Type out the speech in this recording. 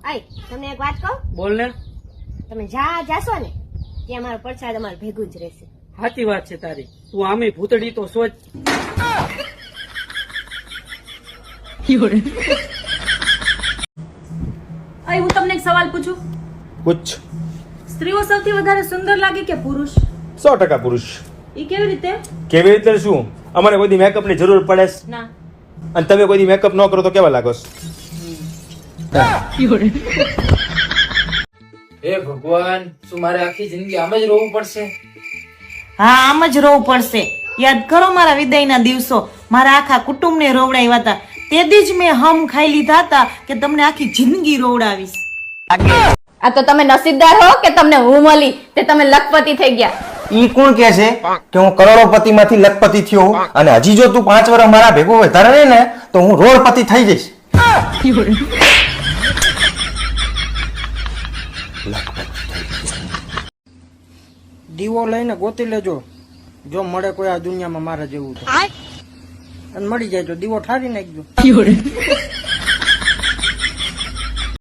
આય તમને એક વાત કહું. બોલ ને. તમે જ્યાં જાશો ને ત્યાં મારો પ્રસાદ અમારે ભેગું જ રહેશે. સાચી વાત છે તારી. તું આમે ભૂતડી તો સોચ. અહીં હું તમને એક સવાલ પૂછું. પૂછ. સ્ત્રીઓ સૌથી વધારે સુંદર લાગે કે પુરુષ? 100% પુરુષ. એ કેવી રીતે? કેવી રીતે શું? અમારે કોઈ દી મેકઅપ ની જરૂર પડે છે? ના. અને તમે કોઈ દી મેકઅપ ન કરો તો કેવા લાગો છો? હે ભગવાન, શું મારે આખી જિંદગી આમ જ રોવું પડશે? હા, આમ જ રોવું પડશે. યાદ કરો મારા વિદાયના દિવસો, મારા આખા કુટુંબને રોવડાવ્યા હતા. તેથી જ મેં હમ ખાઈ લીધા હતા કે તમને આખી જિંદગી રોવડાવીશ. આ તો તમે નસીબદાર હો કે તમને હું મળી, તે તમે લખપતિ થઈ ગયા. ઈ કોણ કે છે કે હું કરોડોપતિ માંથી લખપતિ થયો હું? અને હજી જો તું 5 વર્ષ મારા ભેગો વધારે રહે ને તો હું રોડપતિ થઈ જઈશ. દીવો લઈને ગોતી લેજો, જો મળે કોઈ આ દુનિયામાં મારા જેવું તો. અને મળી જાય તો દીવો ઠારી નાખજો.